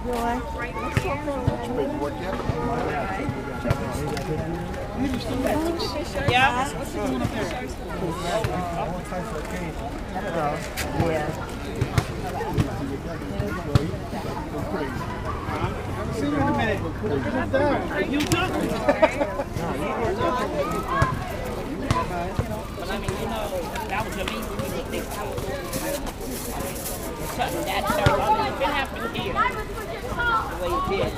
Yeah. See you in a minute. You took it. But I mean, you know, that was your least thing. Shutting that church. I mean, it been happening here. The way it did.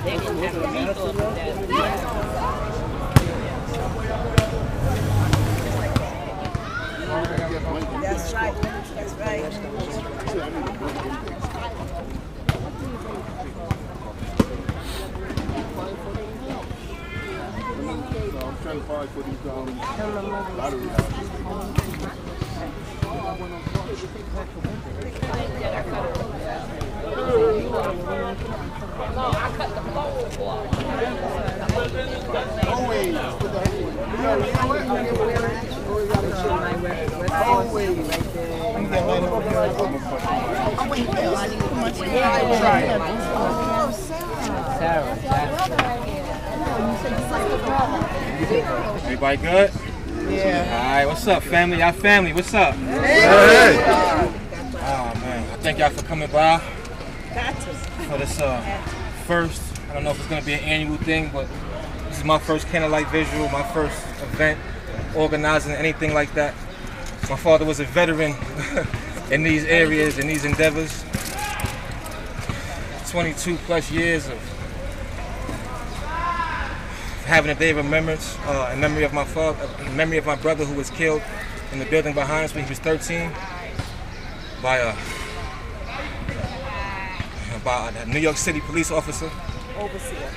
They didn't have the resources that we have. That's right. That's right. I'm trying to find for these lottery houses. Everybody good? Yeah. All right, what's up, family? Y'all family, what's up? Hey! Oh, man, I thank y'all for coming by for this first, I don't know if it's going to be an annual thing, but this is my first candlelight visual, my first event, organizing anything like that. My father was a veteran in these areas, in these endeavors. 22 plus years of having a day of remembrance in memory of my father, in memory of my brother who was killed in the building behind us when he was 13 by a New York City police officer. Overseer.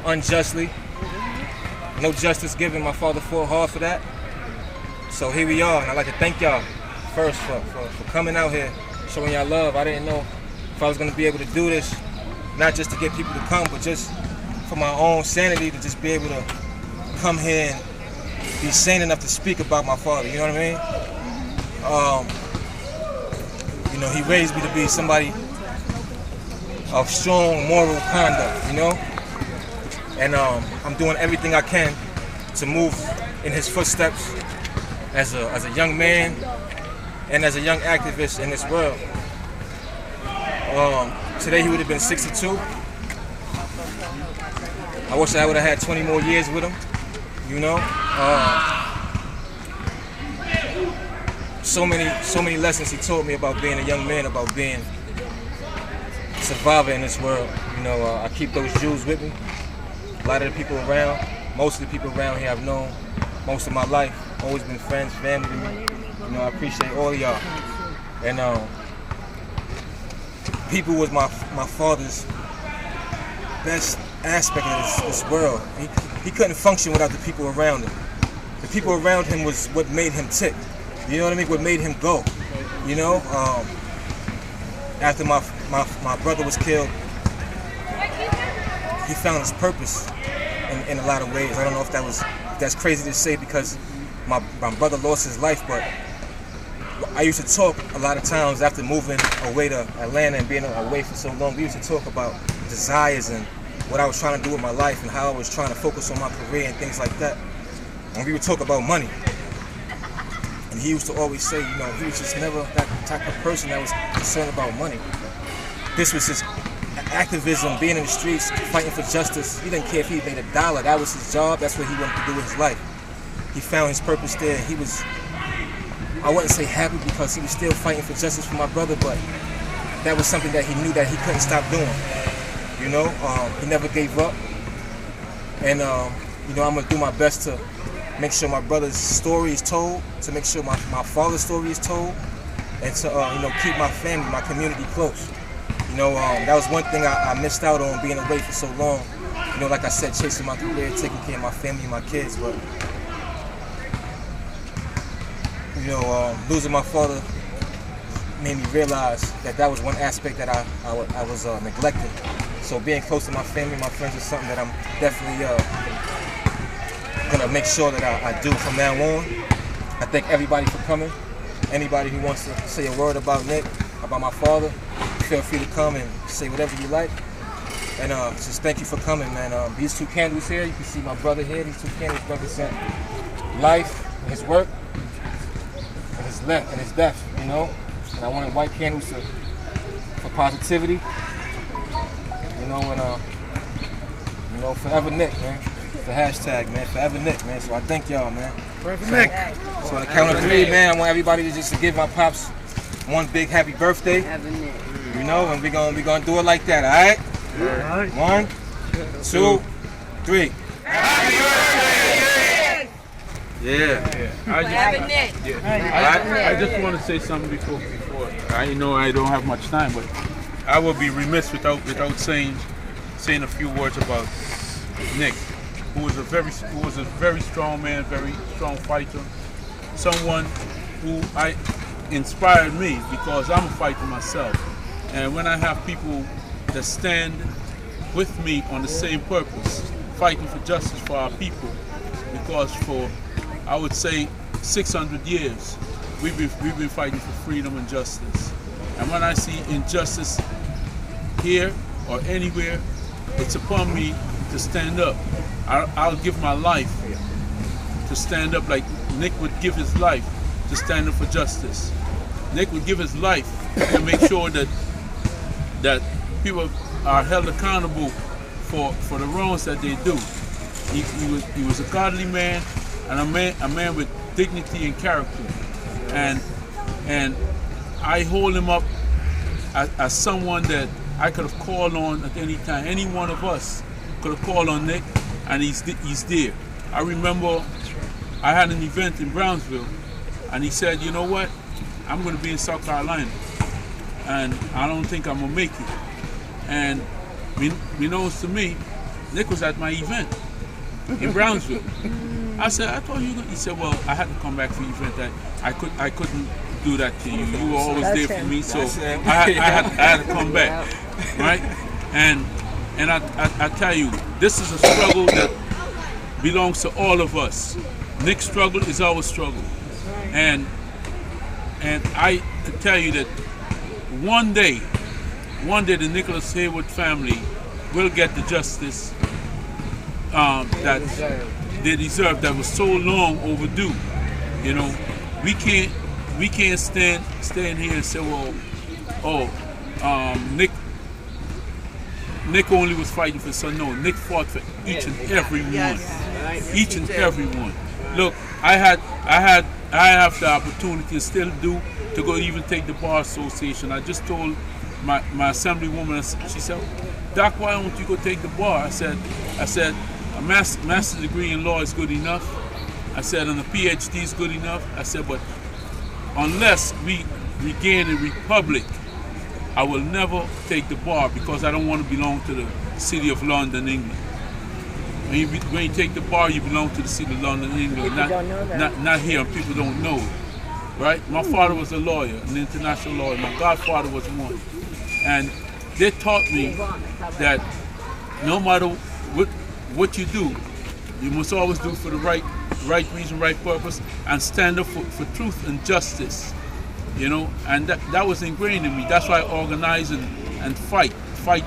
Unjustly. No justice given. My father fought hard for that. So here we are, and I'd like to thank y'all first for coming out here, showing y'all love. I didn't know if I was gonna be able to do this, not just to get people to come, but just for my own sanity, to just be able to come here and be sane enough to speak about my father, you know what I mean? You know, he raised me to be somebody of strong moral conduct, you know? And I'm doing everything I can to move in his footsteps as a young man and as a young activist in this world. Today he would have been 62. I wish I would have had 20 more years with him, you know. So many lessons he taught me about being a young man, about being a survivor in this world. You know, I keep those jewels with me. A lot of the people around, most of the people around here I've known most of my life, always been friends, family to me. You know, I appreciate all of y'all. And people was my father's best aspect of this world. He couldn't function without the people around him. The people around him was what made him tick. You know what I mean? What made him go. You know? After my brother was killed, he found his purpose in a lot of ways. I don't know if that's crazy to say because my brother lost his life, but I used to talk a lot of times after moving away to Atlanta and being away for so long. We used to talk about desires and what I was trying to do with my life and how I was trying to focus on my career and things like that. And we would talk about money. And he used to always say, you know, he was just never that type of person that was concerned about money. This was his activism, being in the streets, fighting for justice. He didn't care if he made a dollar. That was his job. That's what he wanted to do with his life. He found his purpose there. He was, I wouldn't say happy because he was still fighting for justice for my brother, but that was something that he knew that he couldn't stop doing. You know, he never gave up. And, you know, I'm going to do my best to make sure my brother's story is told, to make sure my father's story is told, and to, you know, keep my family, my community close. You know, that was one thing I missed out on being away for so long. You know, like I said, chasing my career, taking care of my family and my kids, but, you know, losing my father made me realize that that was one aspect that I was neglecting. So being close to my family, my friends is something that I'm definitely gonna make sure that I do from now on. I thank everybody for coming. Anybody who wants to say a word about Nick, about my father, feel free to come and say whatever you like. And just thank you for coming, man. These 2 candles here, you can see my brother here. These 2 candles represent life, his work, and his death, you know. And I wanted white candles for positivity, you know, and you know, forever Nick, man. The hashtag, man, forever Nick, man. So I thank y'all, man. Forever Nick. So on the count of 3, man, I want everybody to just give my pops one big happy birthday. You know, and we gonna do it like that, all right? All right. 1, 2, 3. Happy birthday! Yeah. I just want to say something before. I know I don't have much time, but I would be remiss without saying a few words about Nick, who was a very strong man, very strong fighter, someone who inspired me because I'm a fighter myself. And when I have people that stand with me on the same purpose, fighting for justice for our people, because for, I would say, 600 years, we've been fighting for freedom and justice. And when I see injustice here or anywhere, it's upon me to stand up. I'll give my life to stand up like Nick would give his life to stand up for justice. Nick would give his life to make sure that people are held accountable for the wrongs that they do. He was a godly man and a man with dignity and character. And I hold him up as someone that I could have called on at any time. Any one of us could have called on Nick, and he's there. I remember I had an event in Brownsville, and he said, you know what, I'm going to be in South Carolina, and I don't think I'm going to make it. And beknownst to me, Nick was at my event in Brownsville. I said, I told you. He said, well, I had to come back for the event. I couldn't do that to you. You were always there for me, so I had to come back, right? And I tell you, this is a struggle that belongs to all of us. Nick's struggle is our struggle, and I can tell you that one day the Nicholas Heyward family will get the justice that they deserve. That was so long overdue. You know, we can't stand here and say, well, Nick only was fighting for son. No, Nick fought for each and every one. Each and every one. Look, I have the opportunity and still do to go even take the Bar Association. I just told my assemblywoman, she said, Doc, why don't you go take the bar? I said, a master's degree in law is good enough. I said, and a PhD is good enough. I said, but unless we regain a republic, I will never take the bar because I don't want to belong to the city of London, England. When you take the bar, you belong to the city of London, England, not here, and people don't know it, right? My father was a lawyer, an international lawyer. My godfather was one. And they taught me that no matter what you do, you must always do for the right reason, right purpose, and stand up for truth and justice. You know, and that was ingrained in me. That's why I organize and fight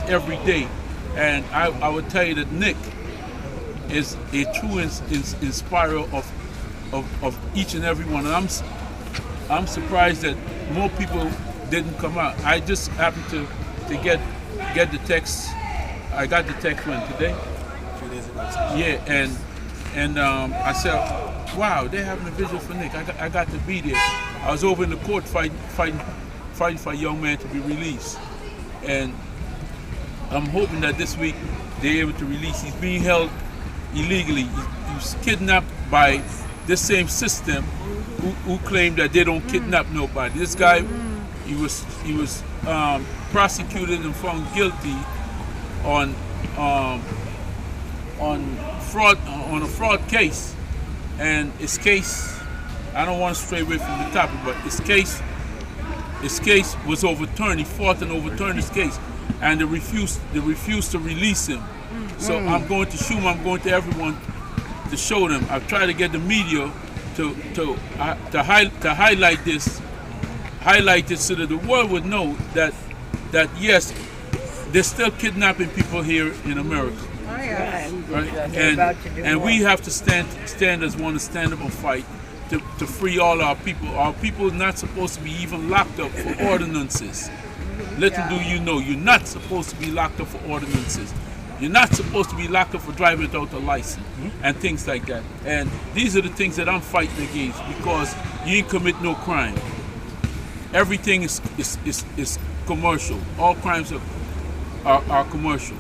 every day. And I would tell you that Nick is a true inspirer of each and every one. And I'm surprised that more people didn't come out. I just happened to get the text. I got the text when today. 2 days ago. Yeah, and I said, wow, they're having a vigil for Nick. I got to be there. I was over in the court fighting for a young man to be released, and I'm hoping that this week they're able to release. He's being held illegally. He was kidnapped by this same system who claim that they don't kidnap nobody. This guy, he was prosecuted and found guilty on a fraud case, and his case, I don't want to stray away from the topic, but his case was overturned. He fought and overturned his case, and they refused to release him. So I'm going to show him. I'm going to everyone to show them. I've tried to get the media to highlight this, highlighted so that the world would know that yes, they're still kidnapping people here in America. Oh, yeah. Right? And we have to stand as one and stand up and fight to free all our people. Our people are not supposed to be even locked up for ordinances. Little do you know, you're not supposed to be locked up for ordinances. You're not supposed to be locked up for driving without a license and things like that. And these are the things that I'm fighting against, because you ain't commit no crime. Everything is commercial. All crimes are commercial.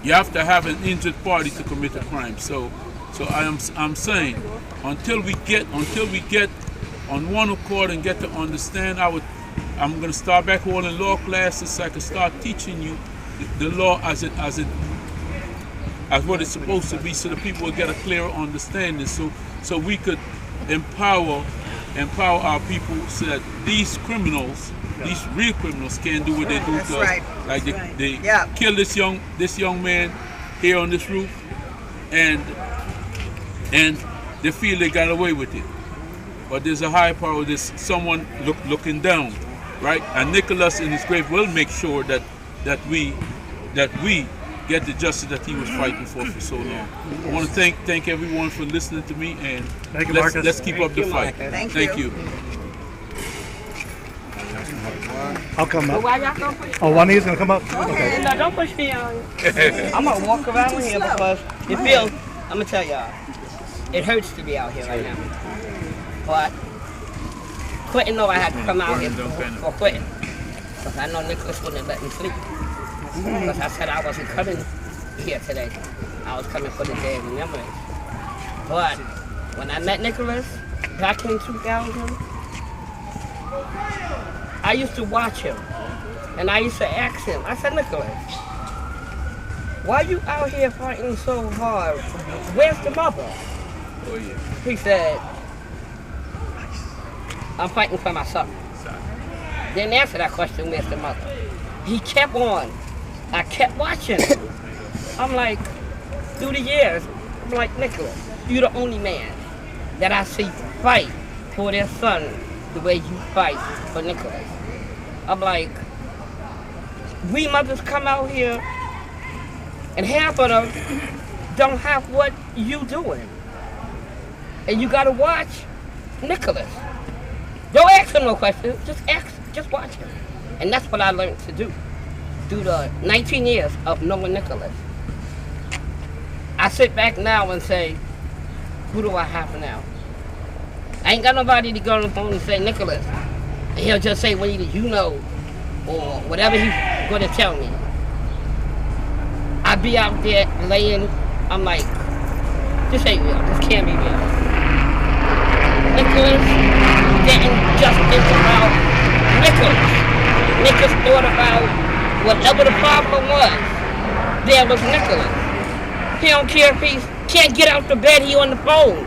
You have to have an injured party to commit a crime. So I'm saying, until we get on one accord and get to understand, I'm going to start back holding law classes so I can start teaching you the law as what it's supposed to be, so that people will get a clearer understanding. So we could empower our people, so that these criminals, these real criminals, can't do what they do to us. Like they killed this young man here on this roof, and they feel they got away with it. But there's a higher power. There's someone looking down, right? And Nicholas in his grave will make sure that we get the justice that he was fighting for so long. I want to thank everyone for listening to me, and thank you, Marcus. Let's keep up the fight. Thank you. I'll come up. Why y'all gonna push? Oh, Juanita's gonna come up? Okay. No, don't push me on. I'm gonna walk around here because it feels, I'm gonna tell y'all, it hurts to be out here right now. But Quentin know I had to come out here for Quentin. Because I know Nicholas wouldn't let me sleep. Because I said I wasn't coming here today. I was coming for the day of remembrance. But when I met Nicholas back in 2000, I used to watch him. And I used to ask him, I said, Nicholas, why you out here fighting so hard? Where's the mother? Oh, yeah. He said, I'm fighting for my son. Didn't answer that question, where's the mother? He kept on. I kept watching him. I'm like, through the years, I'm like, Nicholas, you're the only man that I see fight for their son the way you fight for Nicholas. I'm like, we mothers come out here and half of them don't have what you doing. And you gotta watch Nicholas. Don't ask him no questions, just watch him. And that's what I learned to do through the 19 years of knowing Nicholas. I sit back now and say, who do I have now? I ain't got nobody to go on the phone and say, Nicholas. And he'll just say, well, either you know, or whatever he's gonna tell me. I be out there laying, I'm like, this ain't real, this can't be real. Nicholas didn't just think about Nicholas. Nicholas thought about whatever the problem was. There was Nicholas. He don't care if he can't get out the bed, he on the phone.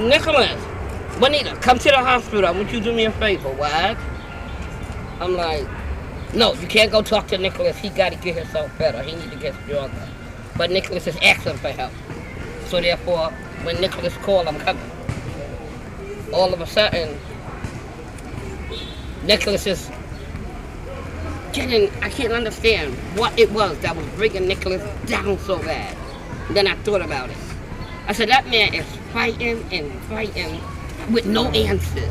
Nicholas, Juanita, come to the hospital. I want you to do me a favor. What? I'm like, no, you can't go talk to Nicholas. He got to get himself better. He need to get stronger. But Nicholas is asking for help. So therefore, when Nicholas called, I'm coming. All of a sudden, Nicholas is getting, I can't understand what it was that was bringing Nicholas down so bad. And then I thought about it. I said, that man is fighting and fighting with no answers.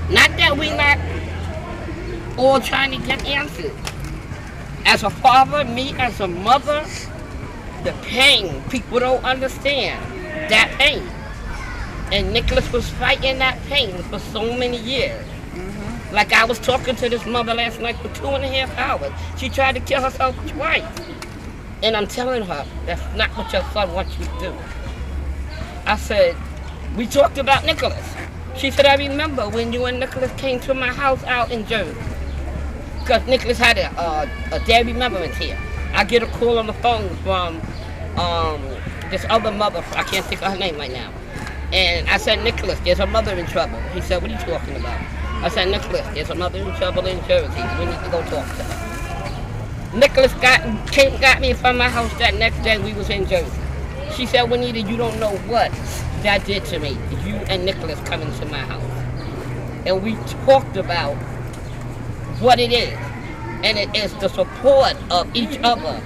Not that we not all trying to get answers. As a father, me as a mother, the pain, people don't understand that pain. And Nicholas was fighting that pain for so many years. Like I was talking to this mother last night for 2.5 hours. She tried to kill herself twice. And I'm telling her, that's not what your son wants you to do. I said, we talked about Nicholas. She said, I remember when you and Nicholas came to my house out in Jersey. Because Nicholas had a day of remembrance here. I get a call on the phone from this other mother, I can't think of her name right now. And I said, Nicholas, there's a mother in trouble. He said, what are you talking about? I said, Nicholas, there's a mother in trouble in Jersey. We need to go talk to her. Nicholas got me from my house that next day. We was in Jersey. She said, Juanita, you don't know what that did to me. You and Nicholas coming to my house. and we talked about what it is. And it is the support of each other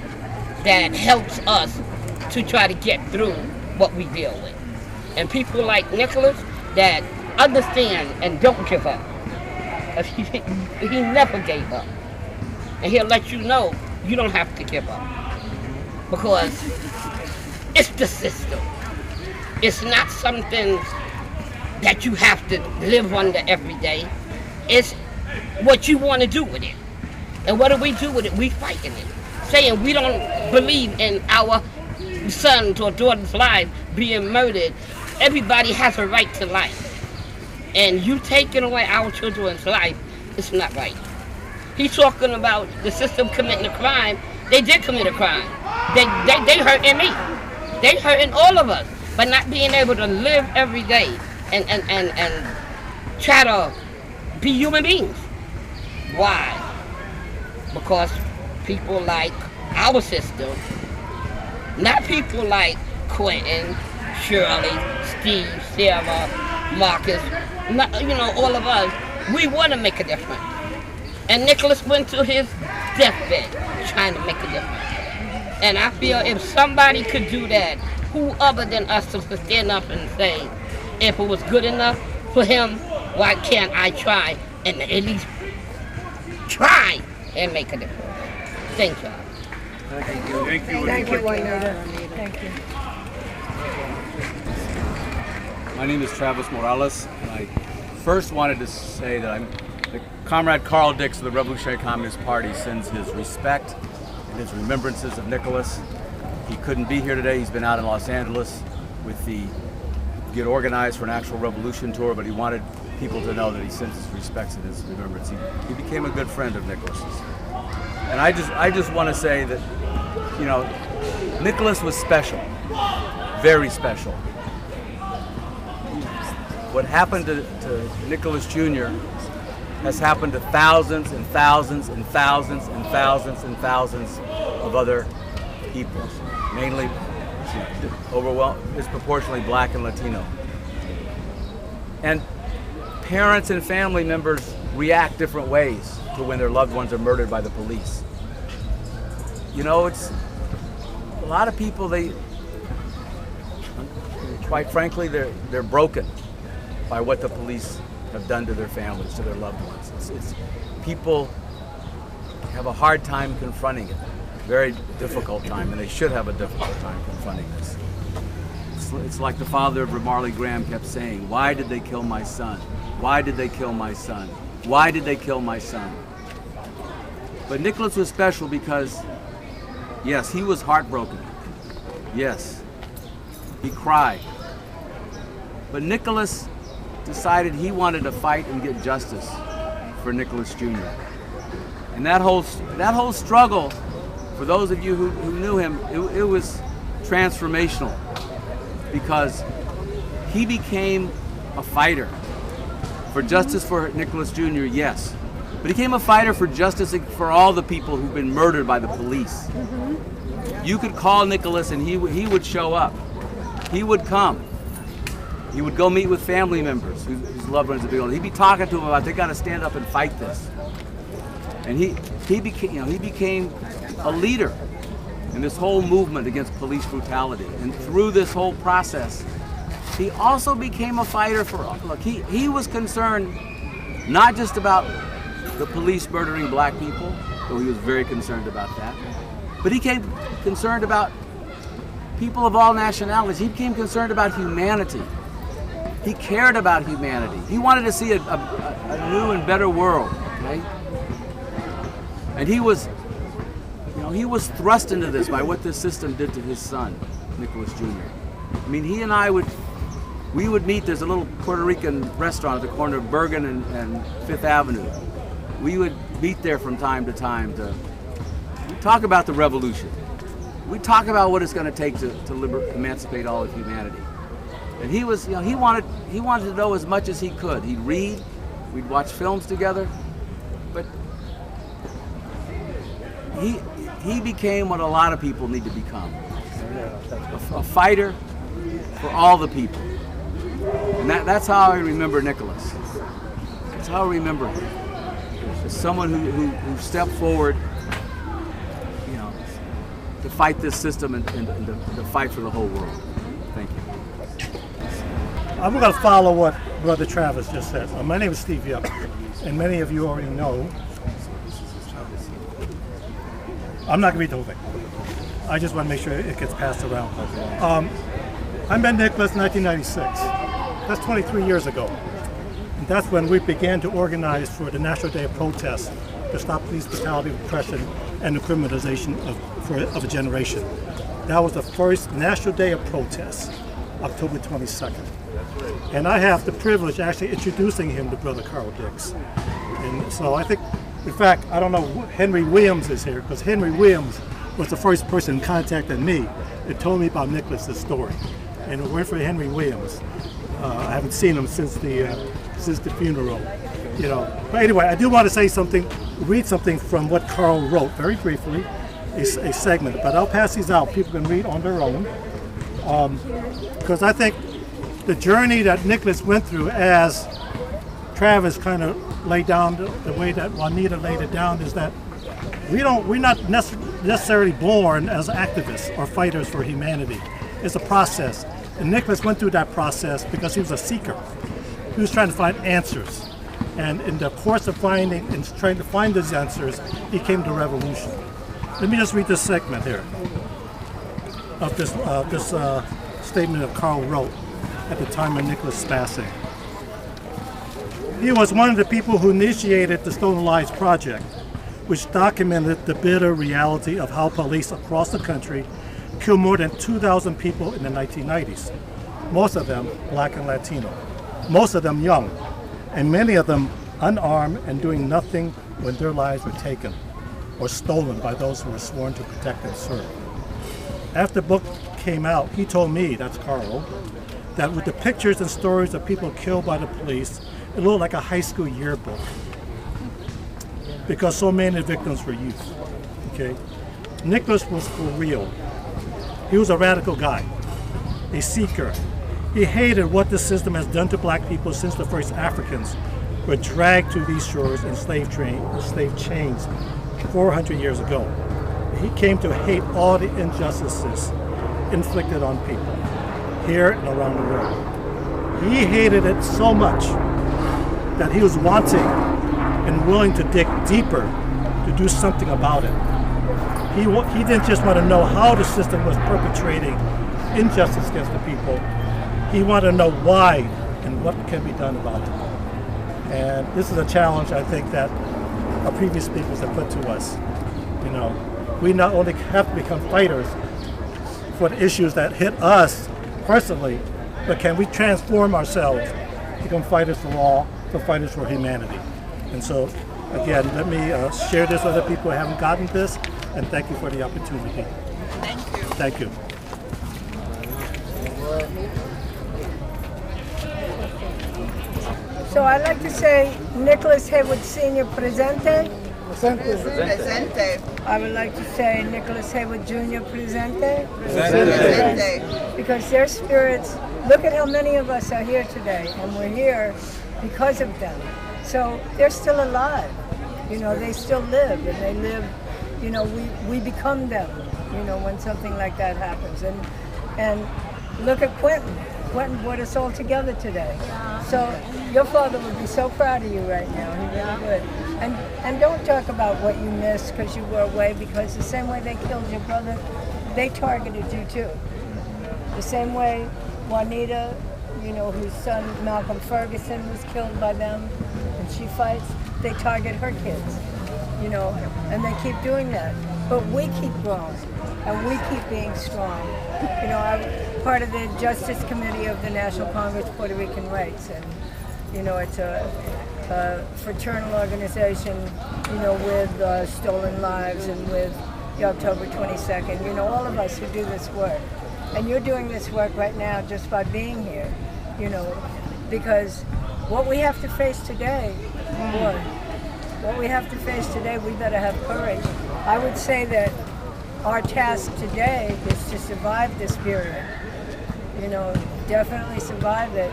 that helps us to try to get through what we deal with. And people like Nicholas that understand and don't give up. He never gave up. And he'll let you know you don't have to give up. Because it's the system. It's not something that you have to live under every day. It's what you want to do with it. And what do we do with it? We fighting it. Saying we don't believe in our sons or daughters' lives being murdered. Everybody has a right to life. And you taking away our children's life, it's not right. He's talking about the system committing a crime. They did commit a crime. They hurting me. They hurting all of us by not being able to live every day and try to be human beings. Why? Because people like our system, not people like Quentin, Shirley, Steve, Sarah, Marcus, all of us, we want to make a difference. And Nicholas went to his deathbed trying to make a difference. And I feel if somebody could do that, who other than us to stand up and say, if it was good enough for him, why can't I try and at least try and make a difference? Thank y'all. Thank you. Thank you, Juanita. Thank you. My name is Travis Morales, and I first wanted to say that the Comrade Carl Dix of the Revolutionary Communist Party sends his respect and his remembrances of Nicholas. He couldn't be here today. He's been out in Los Angeles with the Get Organized for an Actual Revolution tour, but he wanted people to know that he sends his respects and his remembrance. He became a good friend of Nicholas's. And I just want to say that, Nicholas was special, very special. What happened to Nicholas Jr. has happened to thousands and thousands and thousands and thousands and thousands of other people, mainly disproportionately Black and Latino. And parents and family members react different ways to when their loved ones are murdered by the police. It's a lot of people, quite frankly, they're broken by what the police have done to their families, to their loved ones. It's people have a hard time confronting it, very difficult time, and they should have a difficult time confronting this. It's like the father of Marley Graham kept saying, why did they kill my son? Why did they kill my son? Why did they kill my son? But Nicholas was special because, yes, he was heartbroken. Yes, he cried. But Nicholas decided he wanted to fight and get justice for Nicholas Jr. And that whole struggle, for those of you who knew him, it was transformational because he became a fighter for justice for Nicholas Jr., yes, but he became a fighter for justice for all the people who've been murdered by the police. You could call Nicholas and he would show up. He would come. He would go meet with family members whose loved ones had been killed. He'd be talking to them about they got to stand up and fight this. And he became a leader in this whole movement against police brutality. And through this whole process, he also became a fighter for. Look, he was concerned not just about the police murdering Black people, though he was very concerned about that, but he became concerned about people of all nationalities. He became concerned about humanity. He cared about humanity. He wanted to see a new and better world, right? And he was thrust into this by what this system did to his son, Nicholas Jr. I mean, he and I would meet. There's a little Puerto Rican restaurant at the corner of Bergen and Fifth Avenue. We would meet there from time to time to talk about the revolution. We talk about what it's going to take to emancipate all of humanity. And he was, he wanted to know as much as he could. He'd read, we'd watch films together, but he became what a lot of people need to become. A fighter for all the people. And that's how I remember Nicholas. That's how I remember him. As someone who stepped forward, you know, to fight this system and to fight for the whole world. Thank you. I'm going to follow what Brother Travis just said. My name is Steve Yup, and many of you already know. I'm not going to read the whole thing. I just want to make sure it gets passed around. I met Nicholas in 1996. That's 23 years ago. And that's when we began to organize for the National Day of Protest to stop police brutality, repression, and the criminalization of a generation. That was the first National Day of Protest, October 22nd. And I have the privilege actually introducing him to Brother Carl Dix. And so I think, in fact, I don't know, Henry Williams is here, because Henry Williams was the first person who contacted me and told me about Nicholas's story. And it went for Henry Williams. I haven't seen him since the funeral, you know. But anyway, I do want to say something, read something from what Carl wrote, very briefly, a segment. But I'll pass these out. People can read on their own. Because I think the journey that Nicholas went through, as Travis kind of laid down the way that Juanita laid it down, is that we're not necessarily born as activists or fighters for humanity. It's a process. And Nicholas went through that process because he was a seeker. He was trying to find answers. And in the course of trying to find those answers, he came to revolution. Let me just read this segment here of this statement that Carl wrote at the time of Nicholas' passing. He was one of the people who initiated the Stolen Lives Project, which documented the bitter reality of how police across the country killed more than 2,000 people in the 1990s, most of them Black and Latino, most of them young, and many of them unarmed and doing nothing when their lives were taken or stolen by those who were sworn to protect and serve. After the book came out, he told me, that's Carl, that with the pictures and stories of people killed by the police, it looked like a high school yearbook, because so many of the victims were youth. Okay, Nicholas was for real. He was a radical guy, a seeker. He hated what the system has done to black people since the first Africans were dragged to these shores in slave chains 400 years ago. He came to hate all the injustices inflicted on people here and around the world. He hated it so much that he was wanting and willing to dig deeper to do something about it. He didn't just want to know how the system was perpetrating injustice against the people. He wanted to know why and what can be done about it. And this is a challenge, I think, that our previous speakers have put to us. You know, we not only have to become fighters for the issues that hit us personally, but can we transform ourselves to become fighters for all, for fighters for humanity? And so, again, let me share this with other people who haven't gotten this, and thank you for the opportunity. Thank you. Thank you. So I'd like to say Nicholas Heyward Sr. Presente. Presente. I would like to say Nicholas Heyward Jr. Presente. Presente. Because their spirits, look at how many of us are here today, and we're here because of them. So they're still alive. You know, they still live, and they live, you know, we become them, you know, when something like that happens. And look at Quentin. Quentin brought us all together today. So your father would be so proud of you right now. He really would. And don't talk about what you missed because you were away, because the same way they killed your brother, they targeted you too. The same way Juanita, you know, whose son Malcolm Ferguson was killed by them, and she fights, they target her kids, you know, and they keep doing that. But we keep growing, and we keep being strong. You know, I'm part of the Justice Committee of the National Congress Puerto Rican Rights, and, you know, it's a fraternal organization, you know, with Stolen Lives and with the October 22nd, you know, all of us who do this work. And you're doing this work right now just by being here, you know, because what we have to face today, boy, what we have to face today, we better have courage. I would say that our task today is to survive this period, you know, definitely survive it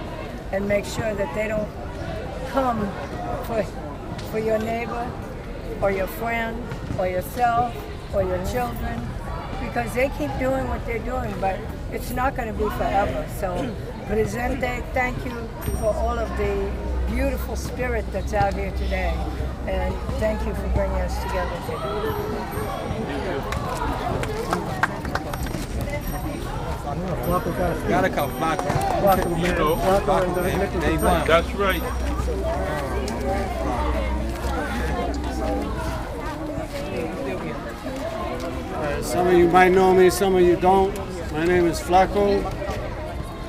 and make sure that they don't come for your neighbor or your friend or yourself or your children, because they keep doing what they're doing, but it's not going to be forever. So, Presente, thank you for all of the beautiful spirit that's out here today, and thank you for bringing us together today. Gotta come Flacco. That's right. Some of you might know me, some of you don't. My name is Flacco.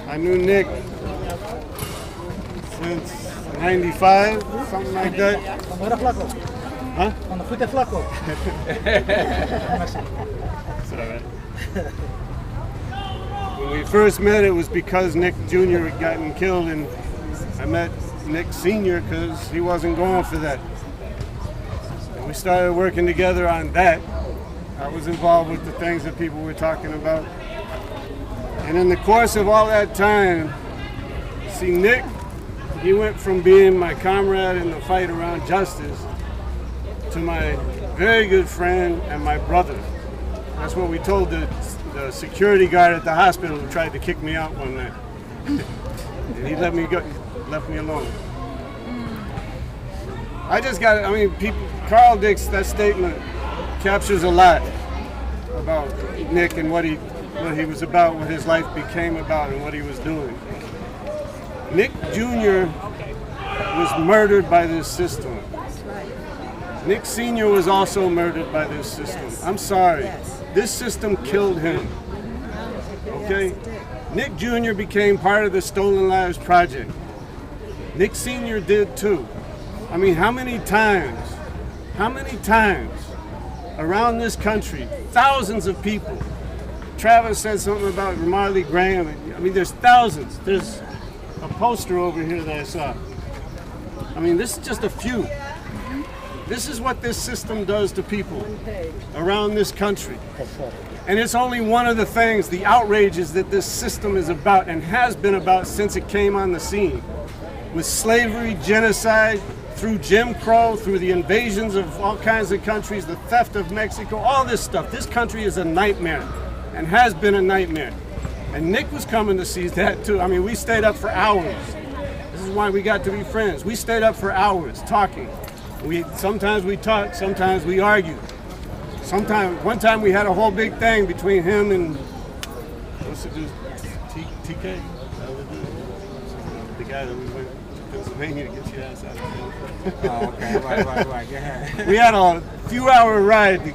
I knew Nick since 95, something like that. Huh? When we first met, it was because Nick Jr. had gotten killed, and I met Nick Sr. because he wasn't going for that. And we started working together on that. I was involved with the things that people were talking about. And in the course of all that time, see, Nick, he went from being my comrade in the fight around justice to my very good friend and my brother. That's what we told the security guard at the hospital who tried to kick me out one night. And he let me go, left me alone. Carl Dick's, that statement captures a lot about Nick and what he was about, what his life became about, and what he was doing. Nick Jr. was murdered by this system. Nick Sr. was also murdered by this system. I'm sorry. This system killed him. Okay? Nick Jr. became part of the Stolen Lives Project. Nick Sr. did too. I mean, how many times around this country, thousands of people. Travis said something about Marley Graham. I mean, there's thousands. There's a poster over here that I saw. I mean, this is just a few. This is what this system does to people around this country. And it's only one of the things, the outrages that this system is about and has been about since it came on the scene. With slavery, genocide, through Jim Crow, through the invasions of all kinds of countries, the theft of Mexico, all this stuff. This country is a nightmare and has been a nightmare. And Nick was coming to see that too. I mean, we stayed up for hours. This is why we got to be friends. We stayed up for hours talking. Sometimes we talked, sometimes we argued. One time we had a whole big thing between him and, what's it do? TK? The guy that we went to Pennsylvania to get your ass out of town. Oh, okay. Right. Go ahead. We had a few-hour ride to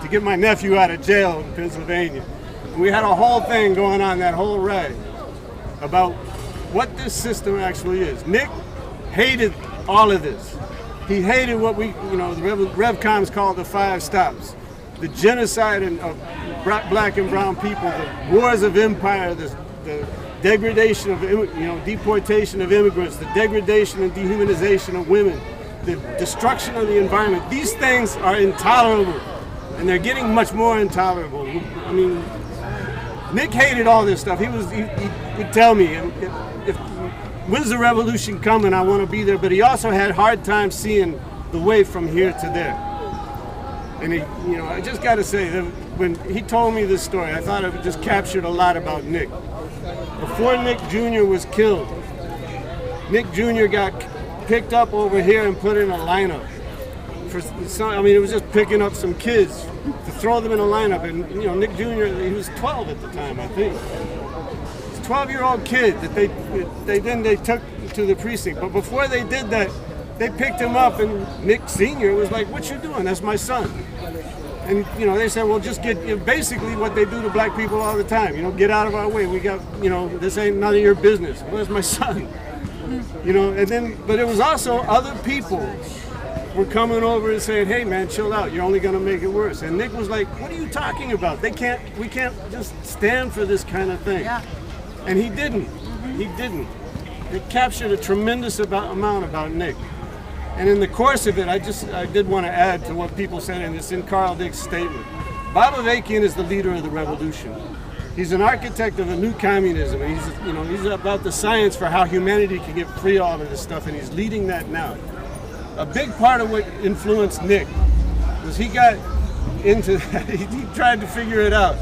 get my nephew out of jail in Pennsylvania. And we had a whole thing going on that whole ride about what this system actually is. Nick hated all of this. He hated what the RevComs called the 5 stops. The genocide of black and brown people, the wars of empire, the degradation of, deportation of immigrants, the degradation and dehumanization of women, the destruction of the environment. These things are intolerable, and they're getting much more intolerable. I mean, Nick hated all this stuff. He would tell me, when's the revolution coming? I want to be there. But he also had hard time seeing the way from here to there. And I just got to say that when he told me this story, I thought it just captured a lot about Nick. Before Nick Jr. was killed, Nick Jr. got picked up over here and put in a lineup. It was just picking up some kids to throw them in a lineup. And Nick Jr., he was 12 at the time, I think. 12-year-old kid that they took to the precinct. But before they did that, they picked him up, and Nick Sr. was like, "What you doing? That's my son." And they said, "Well, just get," basically what they do to black people all the time. Get out of our way. We got, this ain't none of your business. Well, that's my son. But it was also other people were coming over and saying, "Hey, man, chill out. You're only going to make it worse." And Nick was like, "What are you talking about? We can't just stand for this kind of thing." Yeah. And he didn't. He didn't. It captured a tremendous amount about Nick. And in the course of it, I did want to add to what people said, and it's in Carl Dick's statement. Bob Avakian is the leader of the revolution. He's an architect of a new communism, and he's about the science for how humanity can get free of all of this stuff, and he's leading that now. A big part of what influenced Nick was he got into that. He tried to figure it out.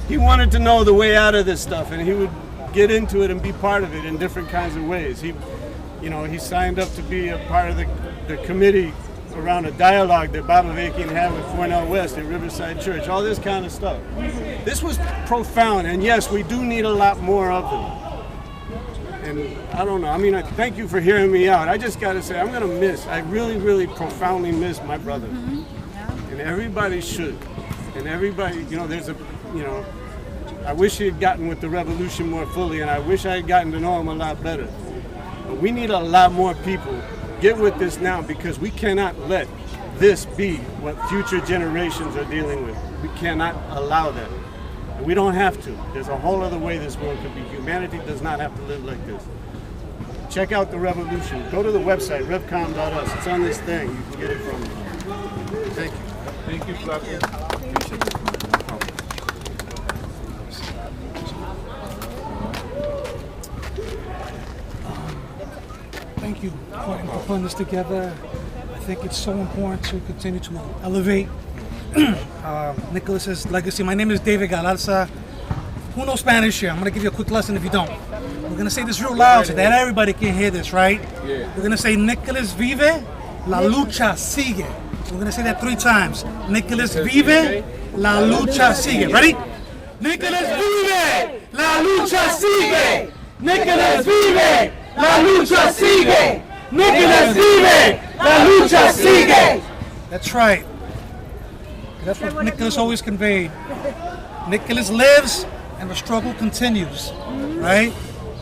He wanted to know the way out of this stuff, and he would get into it and be part of it in different kinds of ways. He signed up to be a part of the committee around a dialogue that Baba Vakin had with Cornell West at Riverside Church, all this kind of stuff. This was profound, and yes, we do need a lot more of them. And I don't know, I thank you for hearing me out. I just got to say, I really, really profoundly miss my brother. And everybody should. And everybody, I wish he had gotten with the revolution more fully, and I wish I had gotten to know him a lot better. But we need a lot more people. Get with this now, because we cannot let this be what future generations are dealing with. We cannot allow that. And we don't have to. There's a whole other way this world could be. Humanity does not have to live like this. Check out the revolution. Go to the website, revcom.us. It's on this thing. You can get it from me. Thank you. Thank you, Flaco. Thank you for putting this together. I think it's so important to continue to elevate Nicholas's legacy. My name is David Galarza. Who knows Spanish here? I'm going to give you a quick lesson if you don't. We're going to say this real loud so that everybody can hear this, right? Yeah. We're going to say Nicholas vive, la lucha sigue. We're going to say that 3 times. Nicholas vive, la lucha sigue. Ready? Nicholas vive, la lucha sigue. Nicholas vive. La lucha sigue! Nicholas vive! La lucha sigue! That's right. That's what Nicholas always conveyed. Nicholas lives and the struggle continues, right?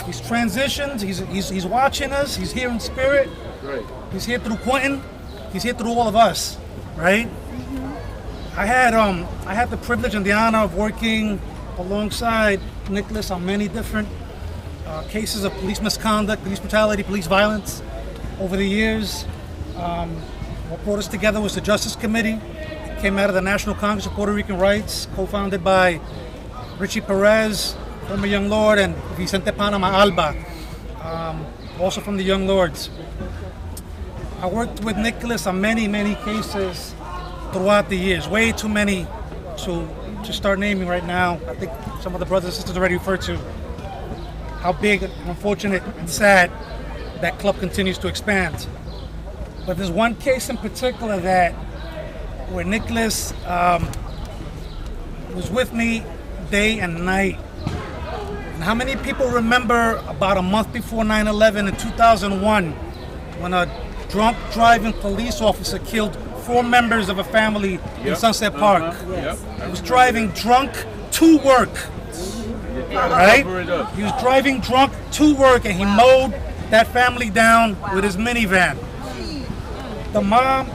He's transitioned, he's watching us, he's here in spirit. He's here through Quentin, he's here through all of us, right? I had the privilege and the honor of working alongside Nicholas on many different cases of police misconduct, police brutality, police violence over the years. What brought us together was the Justice Committee. It came out of the National Congress of Puerto Rican Rights, co-founded by Richie Perez, former Young Lord, and Vicente Panama Alba, also from the Young Lords. I worked with Nicholas on many, many cases throughout the years, way too many to start naming right now. I think some of the brothers and sisters already referred to how big and unfortunate and sad that club continues to expand. But there's one case in particular where Nicholas was with me day and night. And how many people remember about a month before 9/11 in 2001 when a drunk driving police officer killed 4 members of a family in Sunset Park? He was driving drunk to work. Right? He was driving drunk to work and he mowed that family down with his minivan. The mom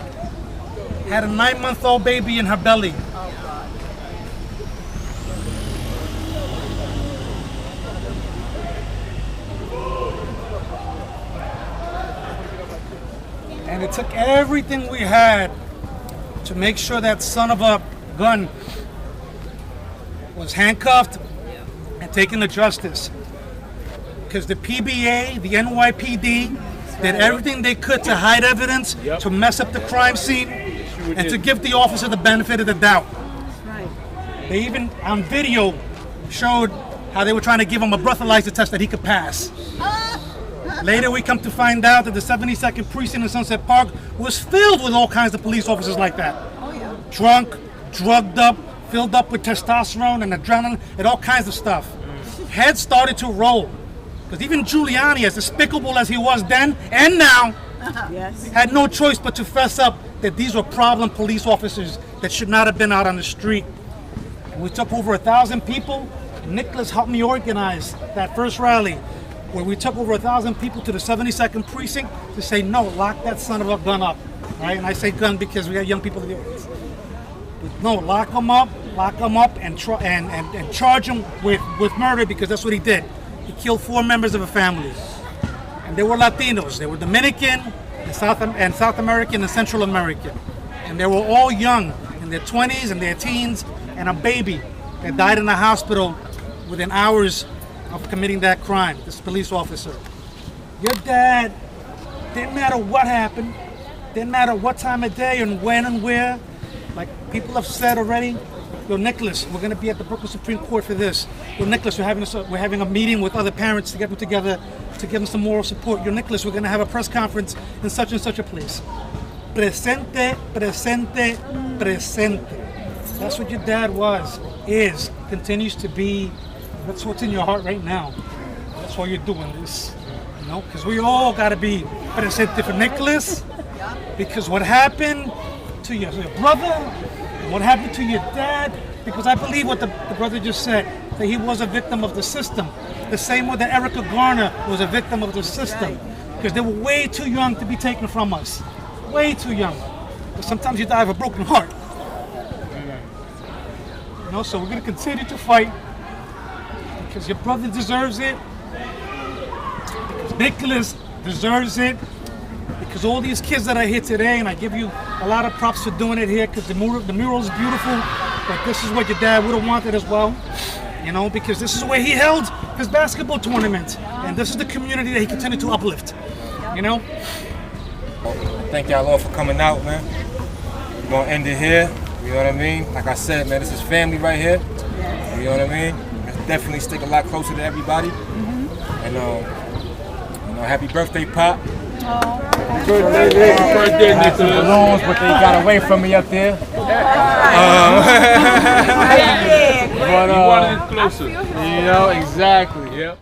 had a 9-month-old baby in her belly. And it took everything we had to make sure that son of a gun was handcuffed and taken to justice. Because the PBA, the NYPD, did everything they could to hide evidence, to mess up the crime scene, and to give the officer the benefit of the doubt. They even, on video, showed how they were trying to give him a breathalyzer test that he could pass. Later, we come to find out that the 72nd Precinct in Sunset Park was filled with all kinds of police officers like that. Drunk, drugged up, filled up with testosterone and adrenaline and all kinds of stuff. Heads started to roll. Because even Giuliani, as despicable as he was then and now, had no choice but to fess up that these were problem police officers that should not have been out on the street. And we took over 1,000 people. Nicholas helped me organize that first rally, where we took over 1,000 people to the 72nd Precinct to say, no, lock that son of a gun up. Right? And I say gun because we got young people in the audience. But no, lock him up, and charge him with murder, because that's what he did. He killed 4 members of a family. And they were Latinos. They were Dominican, and South American, and Central American. And they were all young, in their 20s and their teens, and a baby that died in the hospital within hours of committing that crime, this police officer. Your dad, didn't matter what happened, didn't matter what time of day and when and where, like people have said already, yo, Nicholas, we're going to be at the Brooklyn Supreme Court for this. Yo, Nicholas, we're having a meeting with other parents to get them together to give them some moral support. Yo, Nicholas, we're going to have a press conference in such and such a place. Presente, presente, presente. That's what your dad was, is, continues to be. That's what's in your heart right now. That's why you're doing this. You know, because we all got to be presente for Nicholas. Because what happened to your brother, and what happened to your dad, because I believe what the brother just said, that he was a victim of the system. The same way that Erica Garner was a victim of the system. Because they were way too young to be taken from us. Way too young. But sometimes you die of a broken heart. You know, so we're going to continue to fight because your brother deserves it, because Nicholas deserves it, because all these kids that are here today, and I give you a lot of props for doing it here because the mural is beautiful, but this is what your dad would have wanted as well, you know, because this is where he held his basketball tournament, and this is the community that he continued to uplift, you know. Thank y'all all for coming out, man. We're gonna end it here. You know what I mean? Like I said, man, this is family right here. You know what I mean? Let's definitely stick a lot closer to everybody. And you know, happy birthday, Pop. Happy birthday, Nicholas. Balloons, but they got away from me up there. You wanted it closer. You know, exactly. Yep.